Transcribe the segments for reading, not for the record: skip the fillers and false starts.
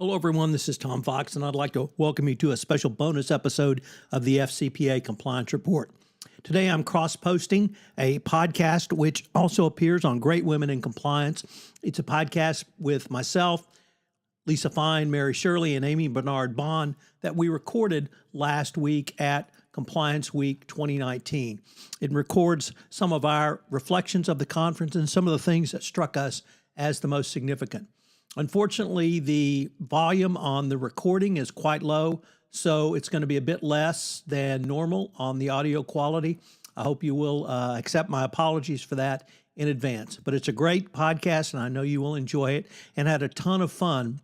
Hello, everyone. This is Tom Fox, and I'd like to welcome you to a special bonus episode of the FCPA Compliance Report. Today, I'm cross-posting a podcast which also appears on Great Women in Compliance. It's a podcast with myself, Lisa Fine, Mary Shirley, and Amy Bernard Bond that we recorded last week at Compliance Week 2019. It records some of our reflections of the conference and some of the things that struck us as the most significant. Unfortunately, the volume on the recording is quite low, so it's going to be a bit less than normal on the audio quality. I hope you will accept my apologies for that in advance. But it's a great podcast, and I know you will enjoy it, and had a ton of fun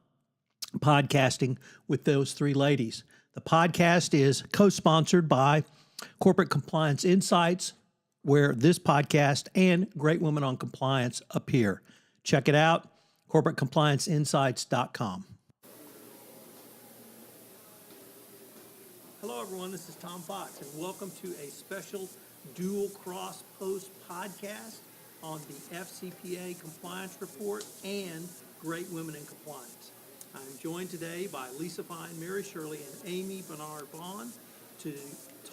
podcasting with those three ladies. The podcast is co-sponsored by Corporate Compliance Insights, where this podcast and Great Women on Compliance appear. Check it out. CorporateComplianceInsights.com. Hello, everyone. This is Tom Fox, and welcome to a special dual cross-post podcast on the FCPA Compliance Report and Great Women in Compliance. I'm joined today by Lisa Fine, Mary Shirley, and Amy Bernard Bond to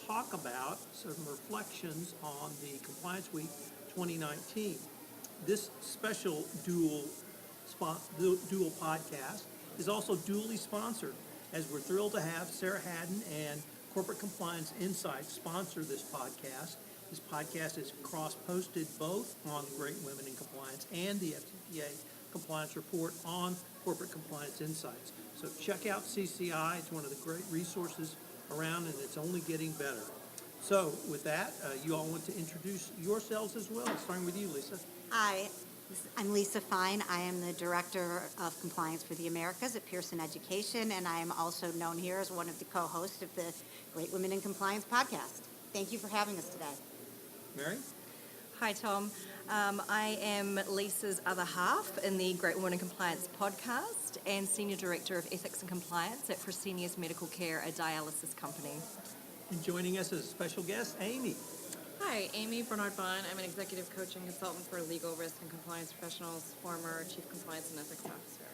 talk about some reflections on the Compliance Week 2019. This special dual podcast is also dually sponsored, as we're thrilled to have Sarah Haddon and Corporate Compliance Insights sponsor this podcast. This podcast is cross-posted both on Great Women in Compliance and the FCPA Compliance Report on Corporate Compliance Insights. So check out CCI. It's one of the great resources around, and it's only getting better. So with that, you all want to introduce yourselves as well, starting with you, Lisa. Hi, I'm Lisa Fine. I am the Director of Compliance for the Americas at Pearson Education, and I am also known here as one of the co-hosts of the Great Women in Compliance podcast. Thank you for having us today. Mary? Hi, Tom. I am Lisa's other half in the Great Women in Compliance podcast and Senior Director of Ethics and Compliance at Fresenius Medical Care, a dialysis company. And joining us as a special guest, Amy. Hi, Amy Bernard Bond. I'm an executive coaching consultant for legal risk and compliance professionals, former chief compliance and ethics officer.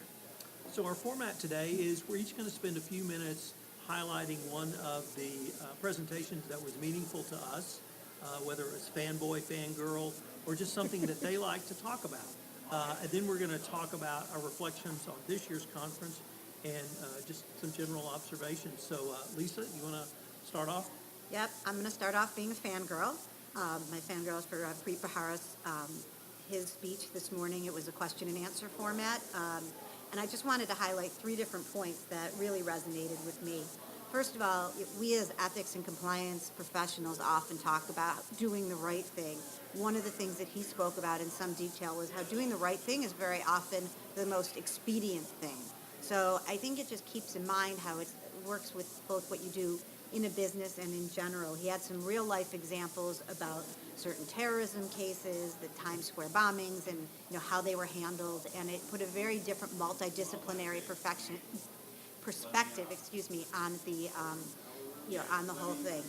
So our format today is we're each going to spend a few minutes highlighting one of the presentations that was meaningful to us, whether it was fanboy, fangirl, or just something that they like to talk about. And then we're going to talk about our reflections on this year's conference and just some general observations. So Lisa, you want to start off? Yep, I'm going to start off being a fangirl. My fangirl is for Preet Bharara's his speech this morning. It was a question and answer format. And I just wanted to highlight three different points that really resonated with me. First of all, we as ethics and compliance professionals often talk about doing the right thing. One of the things that he spoke about in some detail was how doing the right thing is very often the most expedient thing. So I think it just keeps in mind how it works with both what you do in a business and in general. He had some real life examples about certain terrorism cases, the Times Square bombings, and how they were handled, and it put a very different multidisciplinary perspective on the on the whole thing.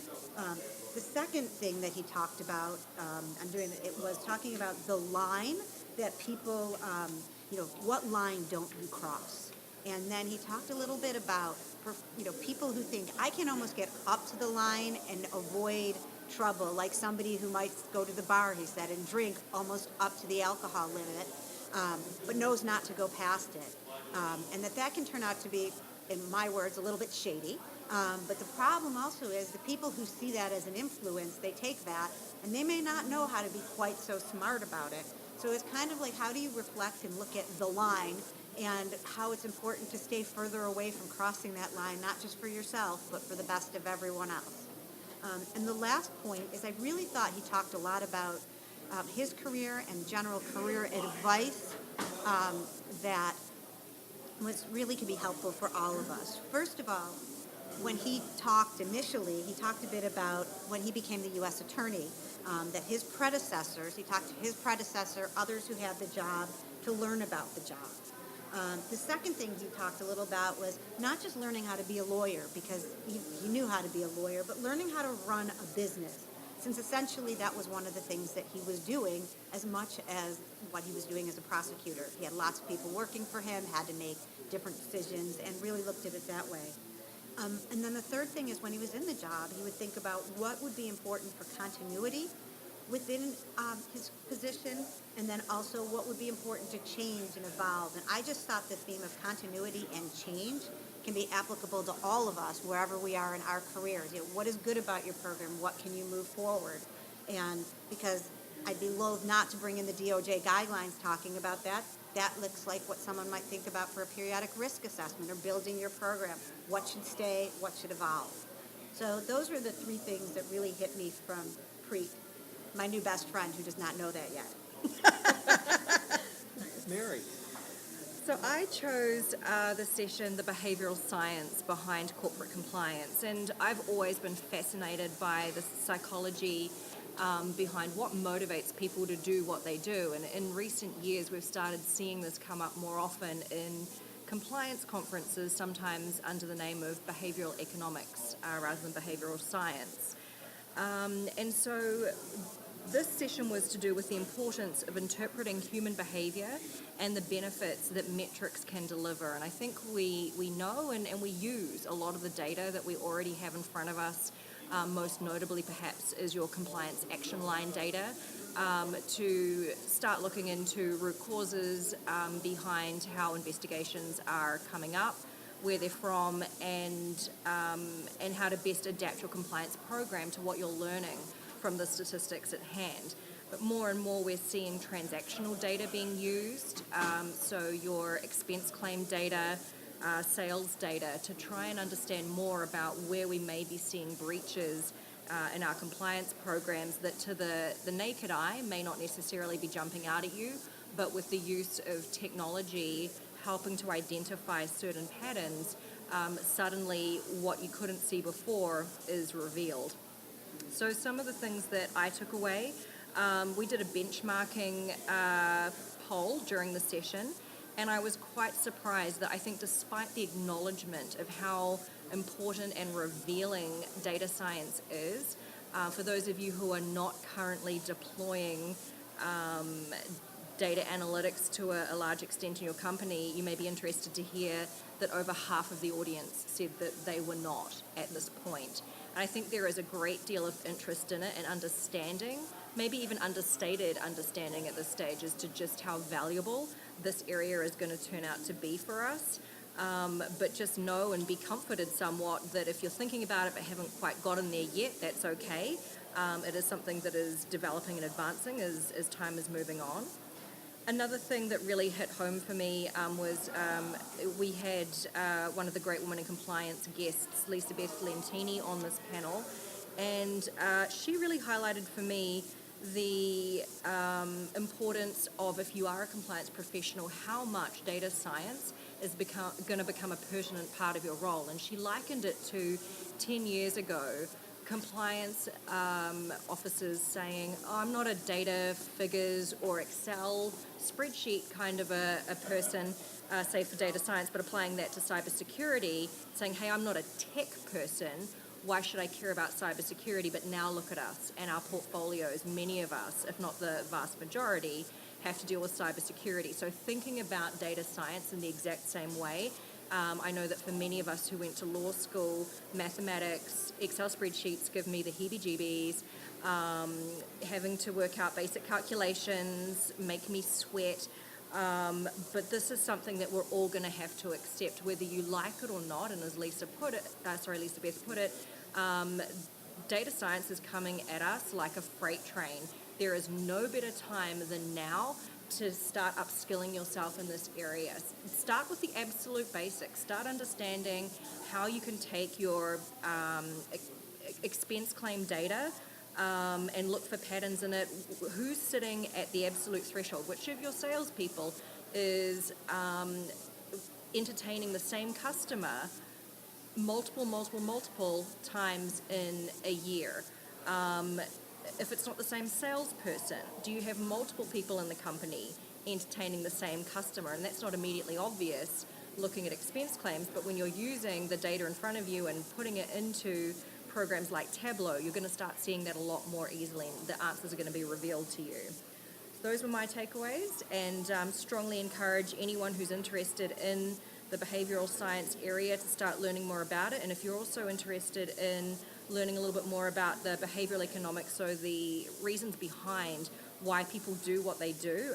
The second thing that he talked about, it was talking about the line that people, what line don't you cross? And then he talked a little bit about, people who think I can almost get up to the line and avoid trouble, like somebody who might go to the bar, he said, and drink almost up to the alcohol limit, but knows not to go past it. And that can turn out to be, in my words, a little bit shady. But the problem also is the people who see that as an influence, they take that, and they may not know how to be quite so smart about it. So it's kind of like, how do you reflect and look at the line and how it's important to stay further away from crossing that line, not just for yourself, but for the best of everyone else. And the last point is I really thought he talked a lot about his career and general career advice that was really could be helpful for all of us. First of all, when he talked initially, he talked a bit about when he became the U.S. attorney, that his predecessors, he talked to his predecessor, others who had the job, to learn about the job. The second thing he talked a little about was not just learning how to be a lawyer, because he knew how to be a lawyer, but learning how to run a business. since essentially that was one of the things that he was doing as much as what he was doing as a prosecutor. He had lots of people working for him, had to make different decisions, and really looked at it that way. And then the third thing is when he was in the job, he would think about what would be important for continuity within his position, and then also what would be important to change and evolve. And I just thought the theme of continuity and change can be applicable to all of us wherever we are in our careers. You know, what is good about your program? What can you move forward? And because I'd be loath not to bring in the DOJ guidelines talking about that. That looks like what someone might think about for a periodic risk assessment or building your program. What should stay? What should evolve? So those are the three things that really hit me from Preet, my new best friend who does not know that yet. Mary. So I chose the session, the behavioural science behind corporate compliance, and I've always been fascinated by the psychology behind what motivates people to do what they do. And in recent years, we've started seeing this come up more often in compliance conferences, sometimes under the name of behavioural economics rather than behavioural science. And so this session was to do with the importance of interpreting human behaviour and the benefits that metrics can deliver. And I think we know and we use a lot of the data that we already have in front of us, most notably perhaps is your compliance action line data, to start looking into root causes behind how investigations are coming up, where they're from, and how to best adapt your compliance program to what you're learning from the statistics at hand. But more and more we're seeing transactional data being used, so your expense claim data, sales data, to try and understand more about where we may be seeing breaches in our compliance programs that to the naked eye may not necessarily be jumping out at you, but with the use of technology helping to identify certain patterns, suddenly what you couldn't see before is revealed. So some of the things that I took away, we did a benchmarking poll during the session, and I was quite surprised that I think despite the acknowledgement of how important and revealing data science is, for those of you who are not currently deploying data analytics to a large extent in your company, you may be interested to hear that over half of the audience said that they were not at this point. And I think there is a great deal of interest in it and understanding, maybe even understated understanding at this stage as to just how valuable this area is going to turn out to be for us. But just know and be comforted somewhat that if you're thinking about it but haven't quite gotten there yet, that's okay. It is something that is developing and advancing as time is moving on. Another thing that really hit home for me was we had one of the Great Women in Compliance guests, Lisa Beth Lentini, on this panel, and she really highlighted for me the importance of, if you are a compliance professional, how much data science is going to become a pertinent part of your role. And she likened it to 10 years ago, compliance officers saying, oh, I'm not a data figures or Excel spreadsheet kind of a person, say for data science, but applying that to cybersecurity, saying, hey, I'm not a tech person, why should I care about cybersecurity? But now look at us and our portfolios. Many of us, if not the vast majority, have to deal with cybersecurity. So thinking about data science in the exact same way, I know that for many of us who went to law school, mathematics, Excel spreadsheets give me the heebie-jeebies. Having to work out basic calculations make me sweat. But this is something that we're all going to have to accept, whether you like it or not. And as Lisa Beth put it, data science is coming at us like a freight train. There is no better time than now to start upskilling yourself in this area. Start with the absolute basics. Start understanding how you can take your expense claim data and look for patterns in it. Who's sitting at the absolute threshold? Which of your salespeople is entertaining the same customer multiple times in a year? If it's not the same salesperson, do you have multiple people in the company entertaining the same customer? And that's not immediately obvious looking at expense claims, but when you're using the data in front of you and putting it into programs like Tableau, you're going to start seeing that a lot more easily, and the answers are going to be revealed to you. Those were my takeaways, and strongly encourage anyone who's interested in the behavioral science area to start learning more about it. And if you're also interested in learning a little bit more about the behavioral economics, so the reasons behind why people do what they do,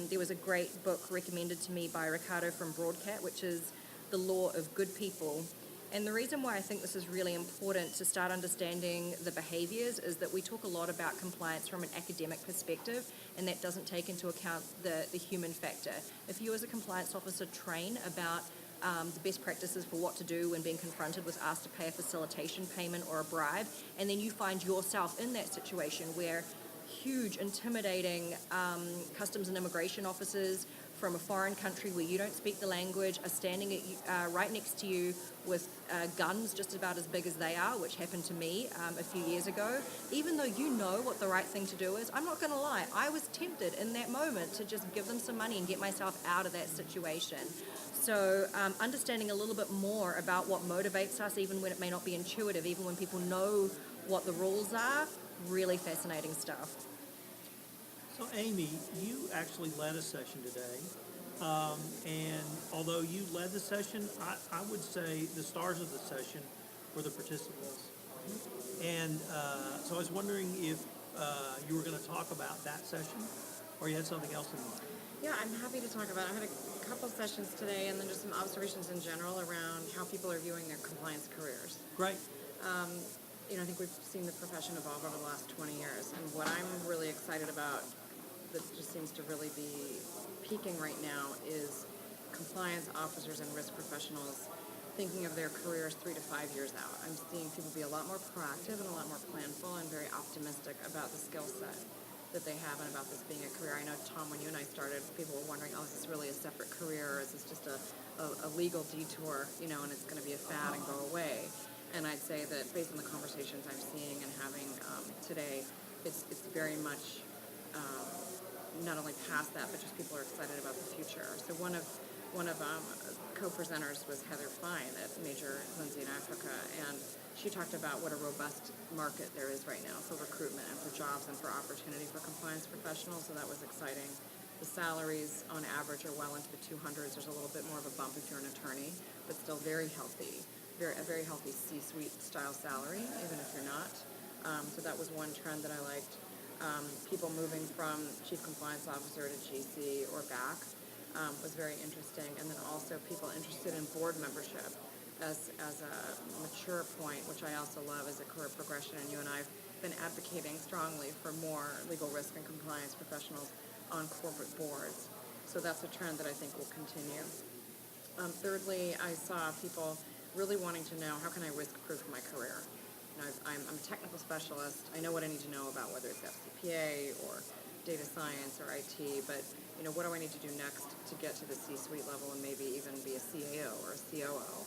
there was a great book recommended to me by Ricardo from Broadcat, which is The Law of Good People. And the reason why I think this is really important to start understanding the behaviours is that we talk a lot about compliance from an academic perspective, and that doesn't take into account the human factor. If you as a compliance officer train about the best practices for what to do when being confronted with asked to pay a facilitation payment or a bribe, and then you find yourself in that situation where huge, intimidating customs and immigration officers from a foreign country where you don't speak the language are standing right next to you with guns just about as big as they are, which happened to me a few years ago. Even though you know what the right thing to do is, I'm not going to lie, I was tempted in that moment to just give them some money and get myself out of that situation. So understanding a little bit more about what motivates us, even when it may not be intuitive, even when people know what the rules are, really fascinating stuff. So, Amy, you actually led a session today. And although you led the session, I would say the stars of the session were the participants. And so I was wondering if you were going to talk about that session or you had something else in mind. Yeah, I'm happy to talk about it. I had a couple sessions today and then just some observations in general around how people are viewing their compliance careers. Great. I think we've seen the profession evolve over the last 20 years. And what I'm really excited about that just seems to really be peaking right now is compliance officers and risk professionals thinking of their careers 3 to 5 years out. I'm seeing people be a lot more proactive and a lot more planful and very optimistic about the skill set that they have and about this being a career. I know, Tom, when you and I started, people were wondering, is this really a separate career, or is this just a legal detour, and it's going to be a fad and go away? And I'd say that based on the conversations I'm seeing and having today, it's very much not only past that, but just people are excited about the future. So one of co-presenters was Heather Fine at Major Lindsay in Africa, and she talked about what a robust market there is right now for recruitment and for jobs and for opportunity for compliance professionals, so that was exciting. The salaries on average are well into the 200s. There's a little bit more of a bump if you're an attorney, but still very healthy, a very healthy C-suite style salary, even if you're not. So that was one trend that I liked. People moving from chief compliance officer to GC or back was very interesting. And then also people interested in board membership as a mature point, which I also love as a career progression. And you and I have been advocating strongly for more legal risk and compliance professionals on corporate boards. So that's a trend that I think will continue. Thirdly, I saw people really wanting to know, how can I risk-proof my career? I'm a technical specialist. I know what I need to know about whether it's FCPA or data science or IT, but what do I need to do next to get to the C-suite level and maybe even be a CAO or a COO?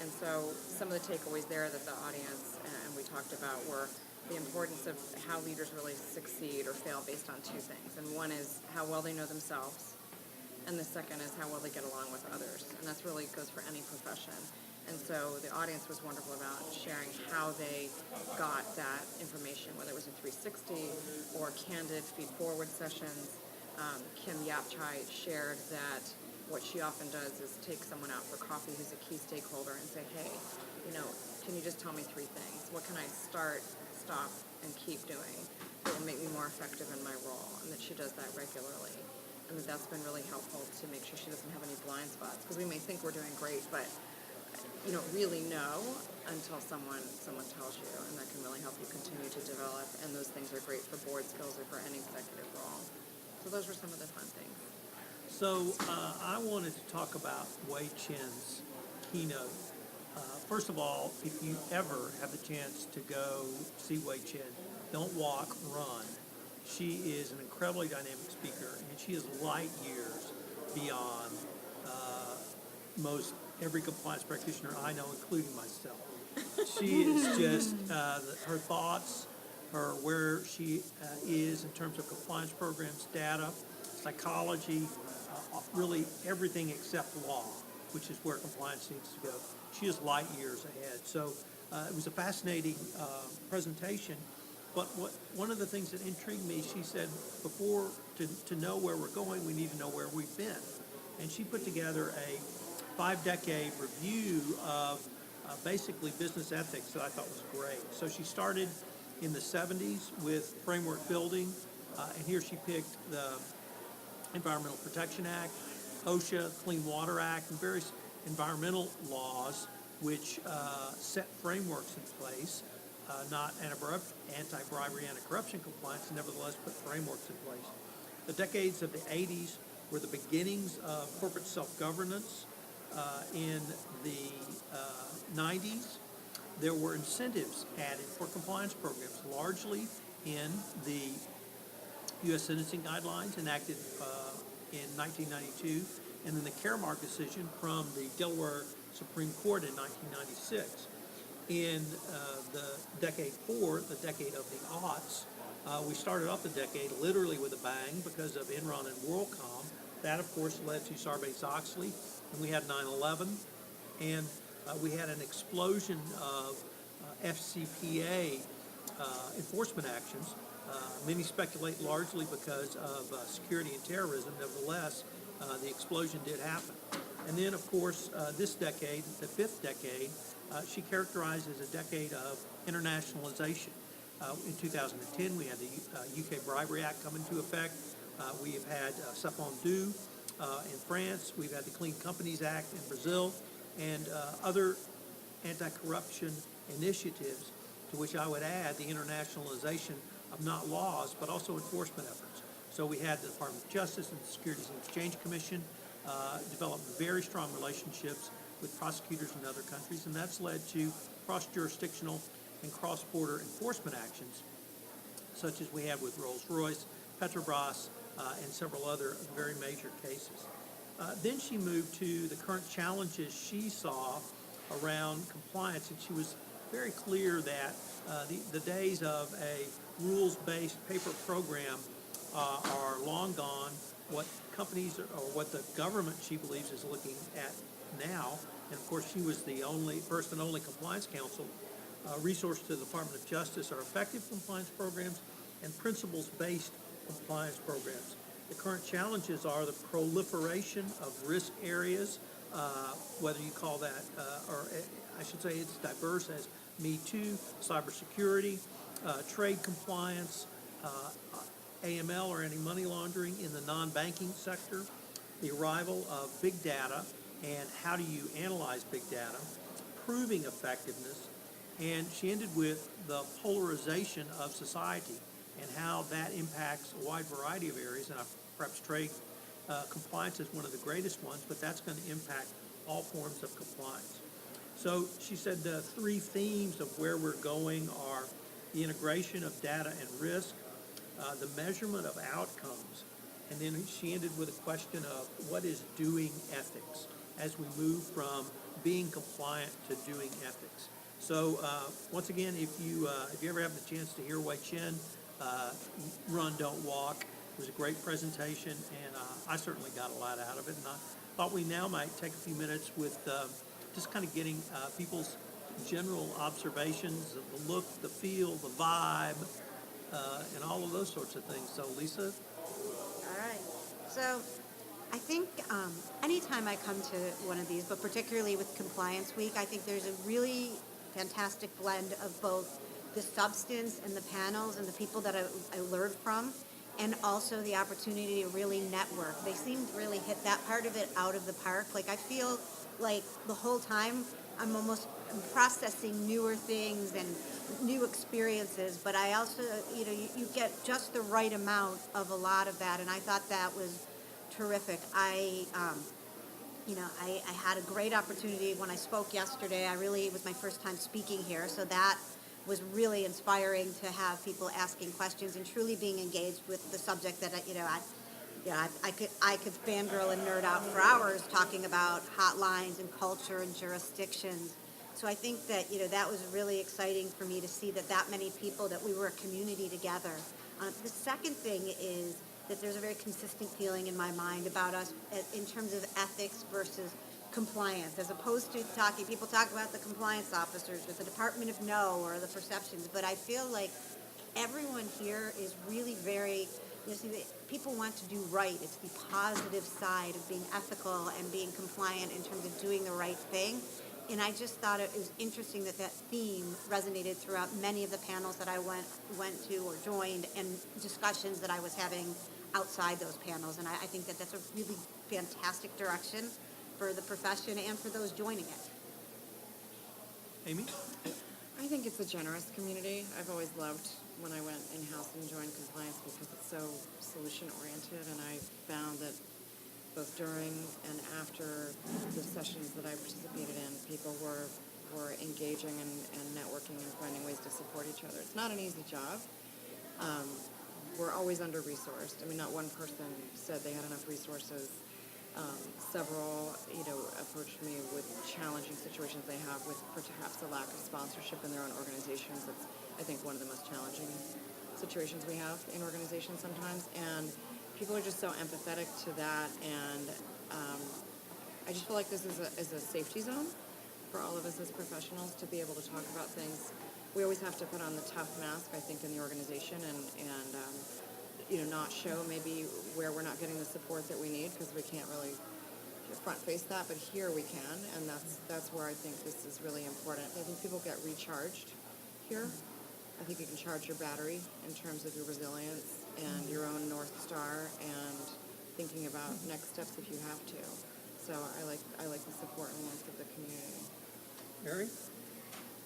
And so some of the takeaways there that the audience and we talked about were the importance of how leaders really succeed or fail based on two things. And one is how well they know themselves, and the second is how well they get along with others. And that's really goes for any profession. And so the audience was wonderful about sharing how they got that information, whether it was a 360 or candid feed-forward sessions. Kim Yapchai shared that what she often does is take someone out for coffee who's a key stakeholder and say, hey, can you just tell me 3 things? What can I start, stop, and keep doing that will make me more effective in my role? And that she does that regularly. And that's been really helpful to make sure she doesn't have any blind spots. Because we may think we're doing great, but you don't really know until someone tells you, and that can really help you continue to develop. And those things are great for board skills or for any executive role. So those were some of the fun things. So I wanted to talk about Wei Chen's keynote. First of all, if you ever have the chance to go see Wei Chen, don't walk, run. She is an incredibly dynamic speaker, and she is light years beyond most every compliance practitioner I know, including myself. She is just her thoughts, where she is in terms of compliance programs, data, psychology, really everything except law, which is where compliance needs to go. She is light years ahead. So It was a fascinating presentation. But one of the things that intrigued me, she said, before to know where we're going, we need to know where we've been. And she put together a 5-decade review of basically business ethics that I thought was great. So she started in the 70s with framework building, and here she picked the Environmental Protection Act, OSHA, Clean Water Act, and various environmental laws which set frameworks in place, not anti-bribery, anti-corruption compliance, nevertheless put frameworks in place. The decades of the 80s were the beginnings of corporate self-governance. In the 90s, there were incentives added for compliance programs, largely in the U.S. sentencing guidelines enacted in 1992, and then the Caremark decision from the Delaware Supreme Court in 1996. In the decade 4, the decade of the aughts, we started off the decade literally with a bang because of Enron and WorldCom. That, of course, led to Sarbanes-Oxley, and we had 9/11, and we had an explosion of FCPA enforcement actions. Many speculate largely because of security and terrorism. Nevertheless, the explosion did happen. And then, of course, this decade, the 5th decade, she characterized as a decade of internationalization. In 2010, we had the UK Bribery Act come into effect. We have had Sapondu in France. We've had the Clean Companies Act in Brazil, and other anti-corruption initiatives, to which I would add the internationalization of not laws, but also enforcement efforts. So we had the Department of Justice and the Securities and Exchange Commission develop very strong relationships with prosecutors in other countries, and that's led to cross-jurisdictional and cross-border enforcement actions, such as we had with Rolls-Royce, Petrobras, and several other very major cases. Then she moved to the current challenges she saw around compliance, and she was very clear that the days of a rules-based paper program are long gone. What companies or what the government, she believes, is looking at now, and of course she was the first and only compliance counsel, resource to the Department of Justice, are effective compliance programs and principles-based compliance programs. The current challenges are the proliferation of risk areas, whether you call that, or I should say it's diverse as Me Too, cybersecurity, trade compliance, AML or anti-money laundering in the non-banking sector, the arrival of big data and how do you analyze big data, proving effectiveness, and she ended with the polarization of society and how that impacts a wide variety of areas, and perhaps trade compliance is one of the greatest ones, but that's going to impact all forms of compliance. So she said the 3 themes of where we're going are the integration of data and risk, the measurement of outcomes, and then she ended with a question of what is doing ethics as we move from being compliant to doing ethics. So once again, if you ever have the chance to hear Wei Chen run, don't walk, it was a great presentation, and I certainly got a lot out of it. And I thought we now might take a few minutes with just kind of getting people's general observations of the look, the feel, the vibe, and all of those sorts of things. So, Lisa? All right. So I think anytime I come to one of these, but particularly with Compliance Week, I think there's a really fantastic blend of both the substance and the panels and the people that I learned from, and also the opportunity to really network. They seem to really hit that part of it out of the park. Like, I feel like the whole time I'm processing newer things and new experiences, but I also, you get just the right amount of a lot of that, and I thought that was terrific. I had a great opportunity when I spoke yesterday. It was my first time speaking here, so that was really inspiring to have people asking questions and truly being engaged with the subject that I could fangirl and nerd out for hours talking about hotlines and culture and jurisdictions. So I think that that was really exciting for me to see that many people, that we were a community together. The second thing is that there's a very consistent feeling in my mind about us in terms of ethics versus compliance, as opposed to people talk about the compliance officers or the Department of No or the perceptions, but I feel like everyone here is really very, people want to do right. It's the positive side of being ethical and being compliant in terms of doing the right thing. And I just thought it was interesting that theme resonated throughout many of the panels that I went to or joined, and discussions that I was having outside those panels. And I think that that's a really fantastic direction for the profession and for those joining it. Amy? I think it's a generous community. I've always loved when I went in-house and joined compliance because it's so solution-oriented, and I found that both during and after the sessions that I participated in, people were engaging and networking and finding ways to support each other. It's not an easy job. We're always under-resourced. I mean, not one person said they had enough resources. Several, approached me with challenging situations they have with perhaps a lack of sponsorship in their own organizations. That's, I think, one of the most challenging situations we have in organizations sometimes. And people are just so empathetic to that. And I just feel like this is a safety zone for all of us as professionals to be able to talk about things. We always have to put on the tough mask, I think, in the organization and not show maybe where we're not getting the support that we need because we can't really front face that, but here we can, and that's where I think this is really important. I think people get recharged here. I think you can charge your battery in terms of your resilience and your own North Star and thinking about next steps if you have to. So I like the support and warmth of the community. Mary?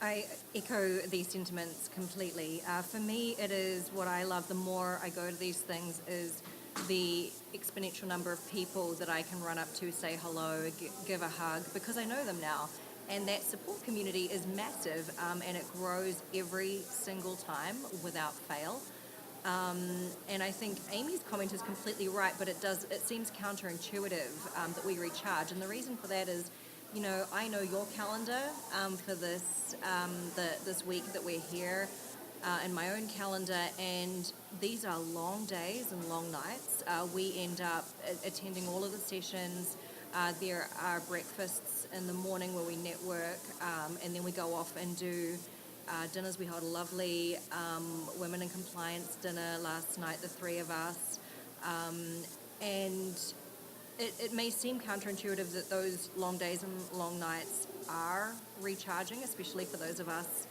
I echo these sentiments completely. For me, it is what I love the more I go to these things is the exponential number of people that I can run up to, say hello, give a hug, because I know them now. And that support community is massive, and it grows every single time without fail. And I think Amy's comment is completely right, but it seems counterintuitive that we recharge. And the reason for that is, I know your calendar for this week that we're here, and my own calendar, and these are long days and long nights. We end up attending all of the sessions. There are breakfasts in the morning where we network, and then we go off and do dinners. We held a lovely Women in Compliance dinner last night, the three of us, and it may seem counterintuitive that those long days and long nights are recharging, especially for those of us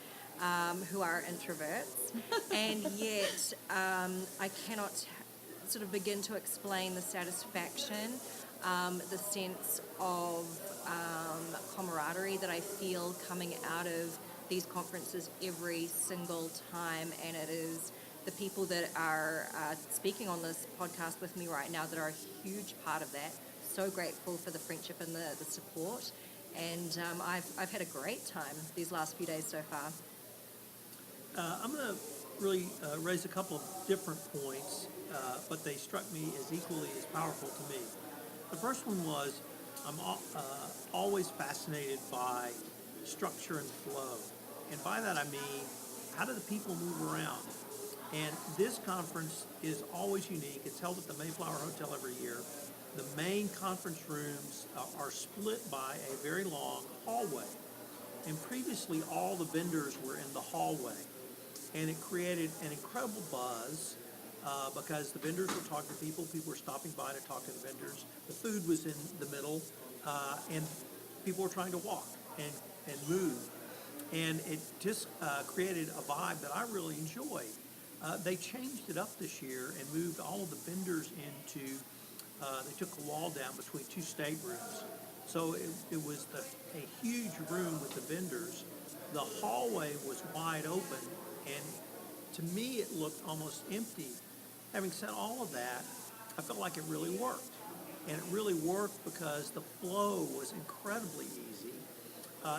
who are introverts, and yet I cannot sort of begin to explain the satisfaction, the sense of camaraderie that I feel coming out of these conferences every single time, and it is the people that are speaking on this podcast with me right now that are a huge part of that. So grateful for the friendship and the support, and I've had a great time these last few days so far. I'm going to really raise a couple of different points, but they struck me as equally as powerful to me. The first one was I'm always fascinated by structure and flow. And by that I mean, how do the people move around? And this conference is always unique. It's held at the Mayflower Hotel every year. The main conference rooms are split by a very long hallway. And previously all the vendors were in the hallway. And it created an incredible buzz because the vendors were talking to people were stopping by to talk to the vendors. The food was in the middle, and people were trying to walk and move. And it just created a vibe that I really enjoyed. They changed it up this year and moved all of the vendors into, they took a wall down between two staterooms. So it was a huge room with the vendors. The hallway was wide open, and to me it looked almost empty. Having said all of that, I felt like it really worked. And it really worked because the flow was incredibly easy.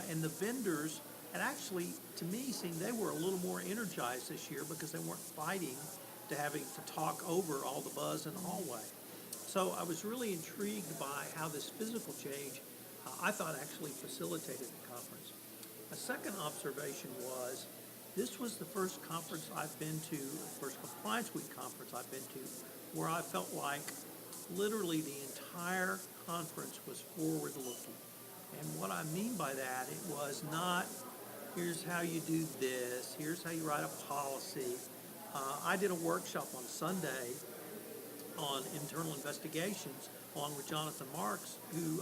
And the vendors, and actually, to me, seemed they were a little more energized this year because they weren't fighting to having to talk over all the buzz in the hallway. So I was really intrigued by how this physical change, I thought, actually facilitated the conference. A second observation was, this was the first conference I've been to, first Compliance Week conference I've been to, where I felt like literally the entire conference was forward-looking. And what I mean by that, it was not, here's how you do this, here's how you write a policy. I did a workshop on Sunday on internal investigations along with Jonathan Marks, who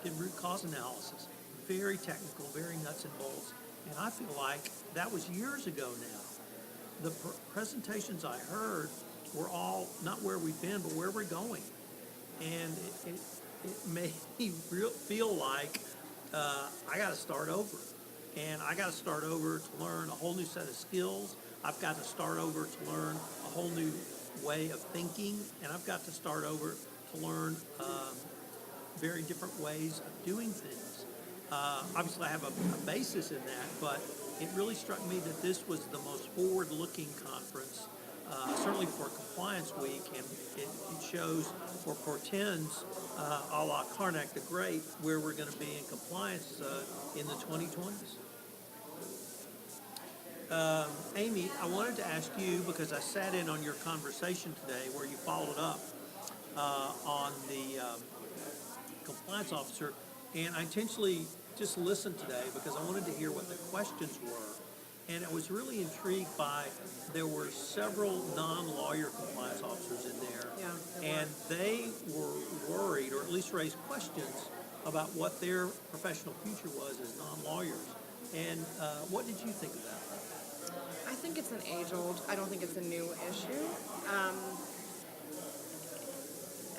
did root cause analysis. Very technical, very nuts and bolts. And I feel like that was years ago now. The presentations I heard were all not where we've been, but where we're going. And it made me feel like I got to start over. And I got to start over to learn a whole new set of skills. I've got to start over to learn a whole new way of thinking. And I've got to start over to learn very different ways of doing things. Obviously, I have a basis in that, but it really struck me that this was the most forward-looking conference, certainly for Compliance Week, and it shows or portends, a la Karnak the Great, where we're going to be in compliance in the 2020s. Amy, I wanted to ask you, because I sat in on your conversation today where you followed up on the compliance officer, and I intentionally just listened today because I wanted to hear what the questions were. And I was really intrigued by, there were several non-lawyer compliance officers in there. Yeah, and they were worried, or at least raised questions, about what their professional future was as non-lawyers. And what did you think of that? I think it's an age-old. I don't think it's a new issue.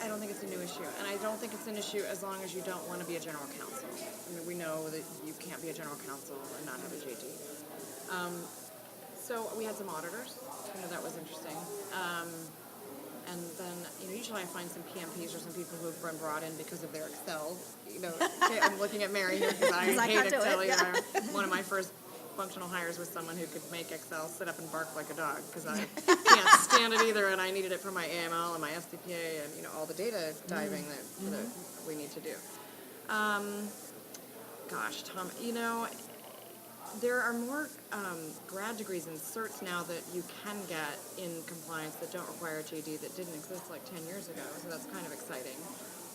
I don't think it's a new issue, and I don't think it's an issue as long as you don't want to be a general counsel. I mean, we know that you can't be a general counsel and not have a JD. So we had some auditors. That was interesting. And then, usually I find some PMPs or some people who've been brought in because of their Excel. I'm looking at Mary here because I hate Excel. One of my first functional hires was someone who could make Excel sit up and bark like a dog because I can't stand it either, and I needed it for my AML and my FCPA and all the data diving that we need to do. Gosh, Tom, there are more grad degrees and certs now that you can get in compliance that don't require a JD that didn't exist like 10 years ago, so that's kind of exciting.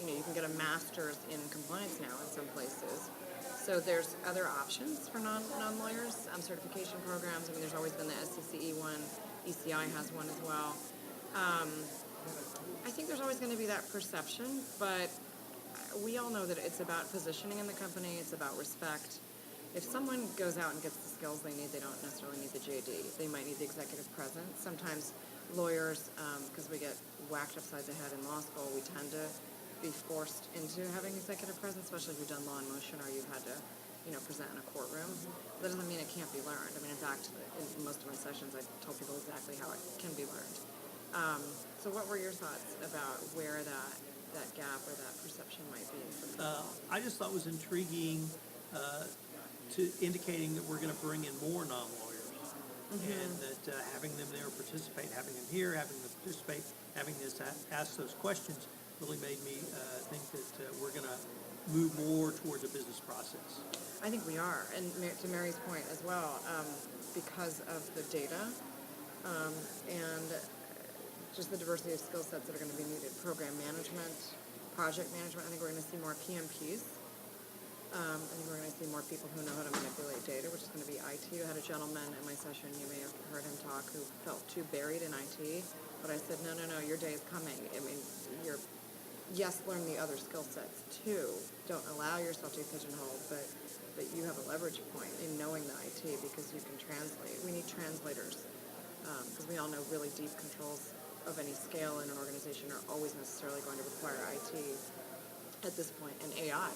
You can get a master's in compliance now in some places. So there's other options for non-lawyers, certification programs. There's always been the SCCE one. ECI has one as well. I think there's always going to be that perception, but we all know that it's about positioning in the company. It's about respect. If someone goes out and gets the skills they need, they don't necessarily need the JD. They might need the executive presence. Sometimes lawyers, because we get whacked upside the head in law school, we tend to be forced into having executive presence, especially if you've done law in motion or you've had to, present in a courtroom. That doesn't mean it can't be learned. In fact, in most of my sessions, I told people exactly how it can be learned. So what were your thoughts about where that gap or that perception might be? I just thought it was intriguing to indicating that we're going to bring in more non-lawyers, and that having them there participate, having them here, having them participate, having us ask those questions really made me think that we're going to move more towards a business process. I think we are, and to Mary's point as well, because of the data and just the diversity of skill sets that are going to be needed. Program management, project management. I think we're going to see more PMPs. I think we're going to see more people who know how to manipulate data, which is going to be IT. I had a gentleman in my session, you may have heard him talk, who felt too buried in IT. But I said, no, your day is coming. Yes, learn the other skill sets too. Don't allow yourself to be pigeonholed, but you have a leverage point in knowing the IT because you can translate. We need translators because we all know really deep controls of any scale in an organization are always necessarily going to require IT at this point, and AI,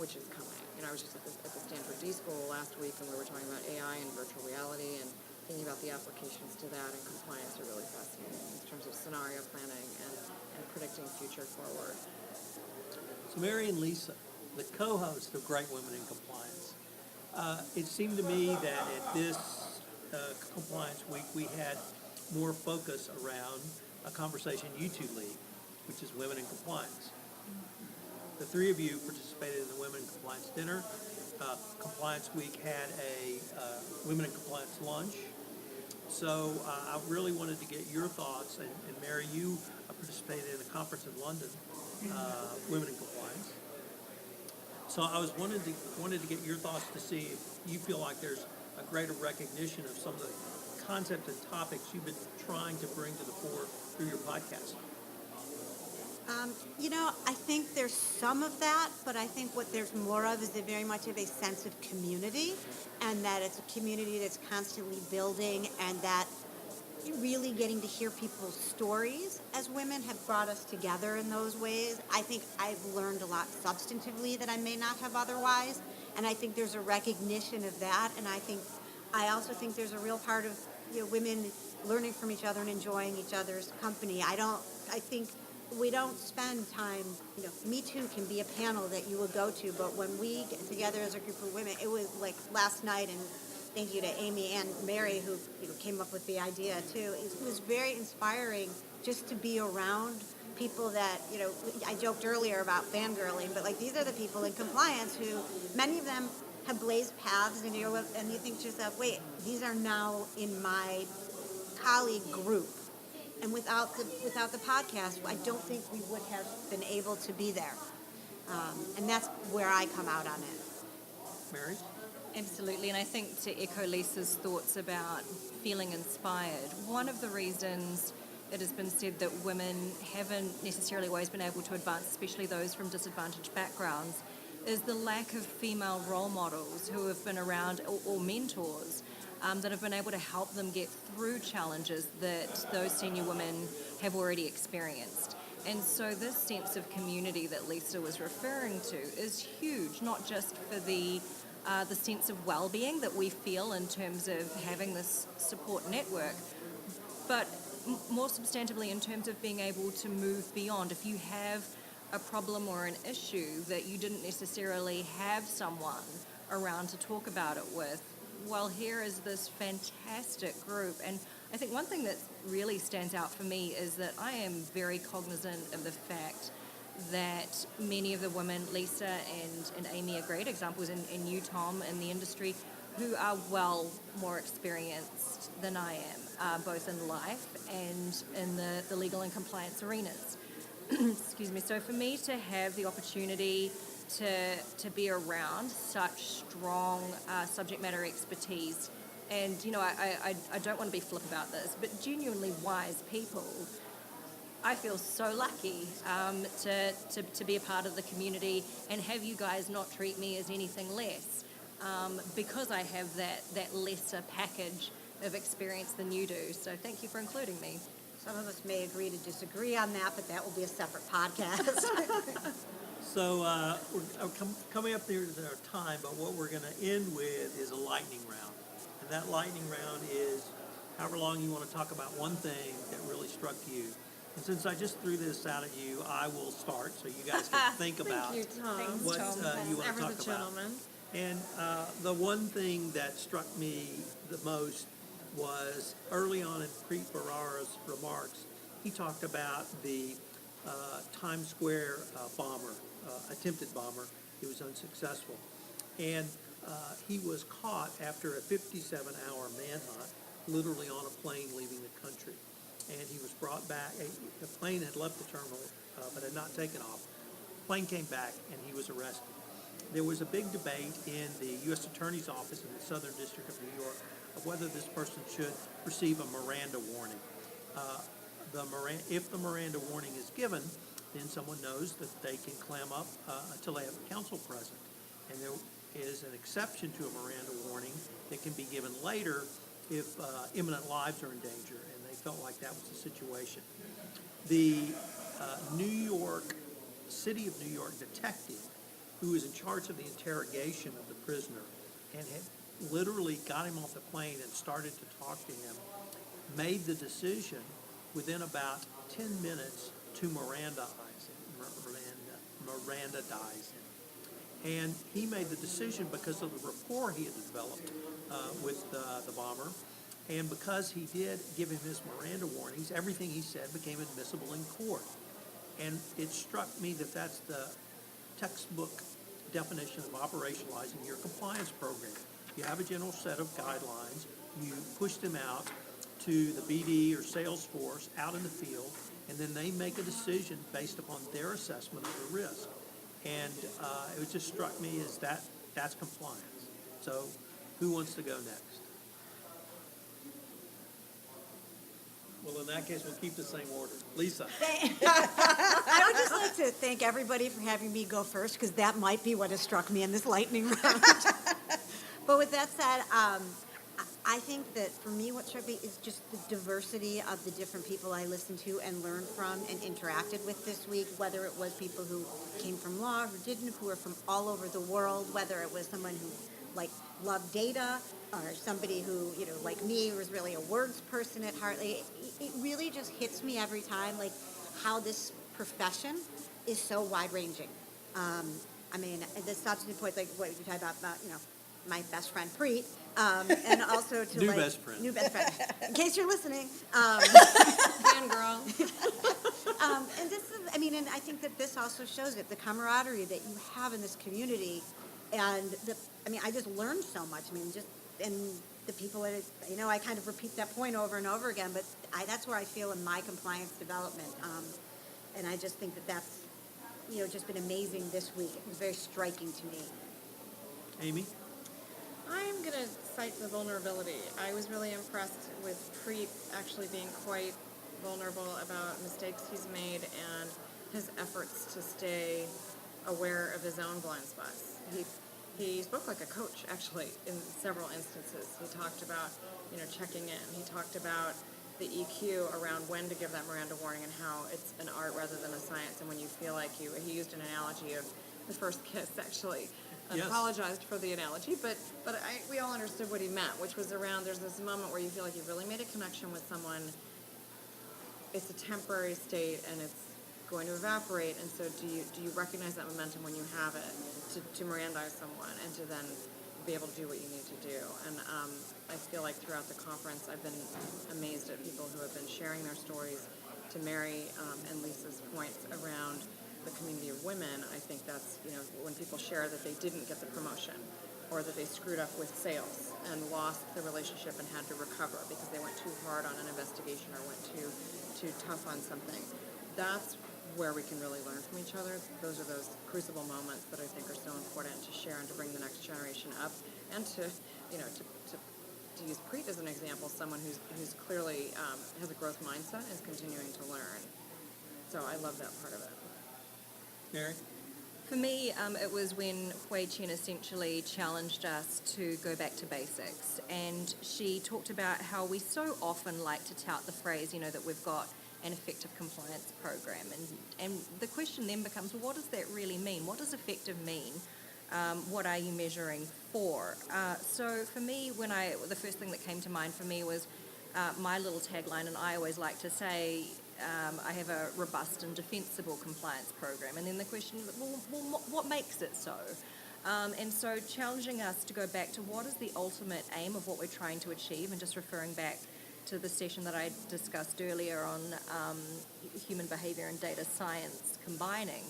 which is coming. I was just at the Stanford D School last week, and we were talking about AI and virtual reality and thinking about the applications to that, and compliance are really fascinating in terms of scenario planning and predicting future forward. So Mary and Lisa, the co-hosts of Great Women in Compliance, it seemed to me that at this Compliance Week we had more focus around a conversation you two lead, which is Women in Compliance. The three of you participated in the Women in Compliance dinner. Compliance Week had a Women in Compliance lunch. So I really wanted to get your thoughts, and Mary, you participated in a conference in London, Women in Compliance. So I was wanted to get your thoughts to see if you feel like there's a greater recognition of some of the concepts and topics you've been trying to bring to the fore through your podcast. I think there's some of that, but I think what there's more of is very much of a sense of community, and that it's a community that's constantly building, and that really getting to hear people's stories as women have brought us together in those ways. I think I've learned a lot substantively that I may not have otherwise, and I think there's a recognition of that, and I also think there's a real part of women learning from each other and enjoying each other's company. I think we don't spend time, Me Too can be a panel that you will go to, but when we get together as a group of women, it was like last night, and thank you to Amy and Mary who came up with the idea too. It was very inspiring just to be around people that, I joked earlier about fangirling, but like these are the people in compliance who, many of them have blazed paths, and and you think to yourself, wait, these are now in my colleague group. And without the podcast, I don't think we would have been able to be there. And that's where I come out on it. Mary? Absolutely, and I think to echo Lisa's thoughts about feeling inspired, one of the reasons it has been said that women haven't necessarily always been able to advance, especially those from disadvantaged backgrounds, is the lack of female role models who have been around, or mentors, that have been able to help them get through challenges that those senior women have already experienced. And so this sense of community that Lisa was referring to is huge, not just for the sense of well-being that we feel in terms of having this support network, but more substantively in terms of being able to move beyond. If you have a problem or an issue that you didn't necessarily have someone around to talk about it with, well, here is this fantastic group. And I think one thing that really stands out for me is that I am very cognizant of the fact that many of the women, Lisa and Amy are great examples, and you, Tom, in the industry, who are well more experienced than I am, both in life and in the legal and compliance arenas. Excuse me. So for me to have the opportunity to be around such strong subject matter expertise, and I don't want to be flip about this, but genuinely wise people, I feel so lucky to be a part of the community and have you guys not treat me as anything less, because I have that lesser package of experience than you do. So thank you for including me. Some of us may agree to disagree on that, but that will be a separate podcast. So we're coming up there to our time, but what we're going to end with is a lightning round. And that lightning round is however long you want to talk about one thing that really struck you. And since I just threw this out at you, I will start so you guys can think about Thank you, Tom. what you want to Ever talk the about. gentleman. And the one thing that struck me the most was early on in Preet Bharara's remarks, he talked about the Times Square attempted bomber. He was unsuccessful. And he was caught after a 57-hour manhunt, literally on a plane leaving the country. And he was brought back. The plane had left the terminal, but had not taken off. The plane came back, and he was arrested. There was a big debate in the U.S. Attorney's Office in the Southern District of New York of whether this person should receive a Miranda warning. If the Miranda warning is given, then someone knows that they can clam up until they have counsel present. And there is an exception to a Miranda warning that can be given later if imminent lives are in danger, and they felt like that was the situation. The City of New York detective who was in charge of the interrogation of the prisoner and had literally got him off the plane and started to talk to him, made the decision within about 10 minutes to Mirandaize him. And he made the decision because of the rapport he had developed with the bomber. And because he did give him his Miranda warnings, everything he said became admissible in court. And it struck me that that's the textbook definition of operationalizing your compliance program. You have a general set of guidelines, you push them out to the BD or sales force out in the field, and then they make a decision based upon their assessment of the risk. And it just struck me as that's compliance. So who wants to go next? Well, in that case, we'll keep the same order. Lisa. I would just like to thank everybody for having me go first, because that might be what has struck me in this lightning round. But with that said, I think that for me, what struck me is just the diversity of the different people I listened to and learned from and interacted with this week, whether it was people who came from law, who didn't, who were from all over the world, whether it was someone who loved data, or somebody who, like me, was really a words person at heart. It really just hits me every time, how this profession is so wide-ranging. I mean, this stops to the point, like what you talked about, my best friend Preet, and also to New best friend. New best friend. In case you're listening. Fangirl. And this is, and I think that this also shows it, the camaraderie that you have in this community, and I just learned so much. And the people that, I kind of repeat that point over and over again, but that's where I feel in my compliance development. And I just think that that's, just been amazing this week. It was very striking to me. Amy? I'm going to cite the vulnerability. I was really impressed with Preet actually being quite vulnerable about mistakes he's made and his efforts to stay aware of his own blind spots. He spoke like a coach, actually, in several instances. He talked about, checking in. He talked about the EQ around when to give that Miranda warning and how it's an art rather than a science. And when you feel like he used an analogy of the first kiss, actually. I Yes. apologized for the analogy, but we all understood what he meant, which was around there's this moment where you feel like you really made a connection with someone. It's a temporary state and it's going to evaporate, and so do you recognize that momentum when you have it to Mirandize someone and to then be able to do what you need to do? And I feel like throughout the conference I've been amazed at people who have been sharing their stories. To Mary and Lisa's points around the community of women, I think that's, when people share that they didn't get the promotion or that they screwed up with sales and lost the relationship and had to recover because they went too hard on an investigation or went too tough on something. That's where we can really learn from each other. Those are those crucible moments that I think are so important to share and to bring the next generation up, and to use Preet as an example, someone who's clearly has a growth mindset and is continuing to learn. So I love that part of it. Mary? For me, it was when Hui Chen essentially challenged us to go back to basics. And she talked about how we so often like to tout the phrase, that we've got an effective compliance program. And the question then becomes, well, what does that really mean? What does effective mean? What are you measuring for? So for me, the first thing that came to mind for me was my little tagline, and I always like to say, I have a robust and defensible compliance program. And then the question is, well, what makes it so? And so challenging us to go back to what is the ultimate aim of what we're trying to achieve, and just referring back to the session that I discussed earlier on human behavior and data science combining,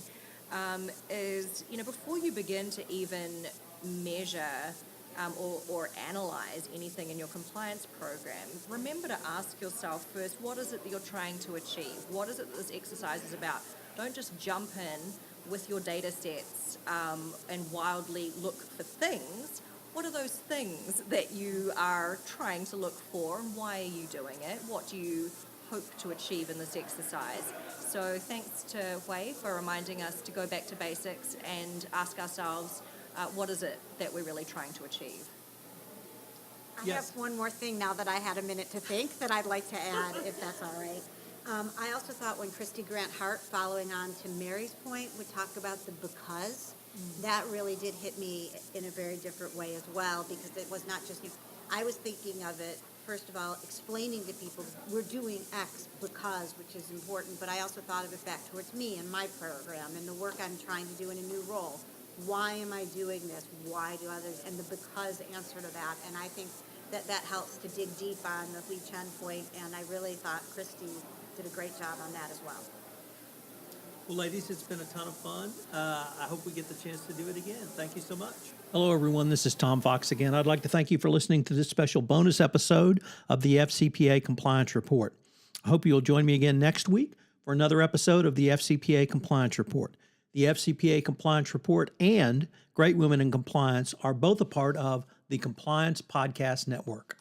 is, before you begin to even measure or analyze anything in your compliance program, remember to ask yourself first, what is it that you're trying to achieve? What is it that this exercise is about? Don't just jump in with your data sets and wildly look for things. What are those things that you are trying to look for, and why are you doing it? What do you hope to achieve in this exercise? So thanks to Hui for reminding us to go back to basics and ask ourselves, what is it that we're really trying to achieve? I Yes. have one more thing now that I had a minute to think that I'd like to add, if that's all right. I also thought when Christy Grant Hart, following on to Mary's point, would talk about the because, that really did hit me in a very different way as well, because it was not just, I was thinking of it, first of all, explaining to people, we're doing X because, which is important, but I also thought of it back towards me and my program and the work I'm trying to do in a new role. Why am I doing this? Why do others? And the because answer to that. And I think that helps to dig deep on the Hui Chen point, and I really thought Christy did a great job on that as well. Well, ladies, it's been a ton of fun. I hope we get the chance to do it again. Thank you so much. Hello, everyone. This is Tom Fox again. I'd like to thank you for listening to this special bonus episode of the FCPA Compliance Report. I hope you'll join me again next week for another episode of the FCPA Compliance Report. the FCPA Compliance Report, and Great Women in Compliance are both a part of the Compliance Podcast Network.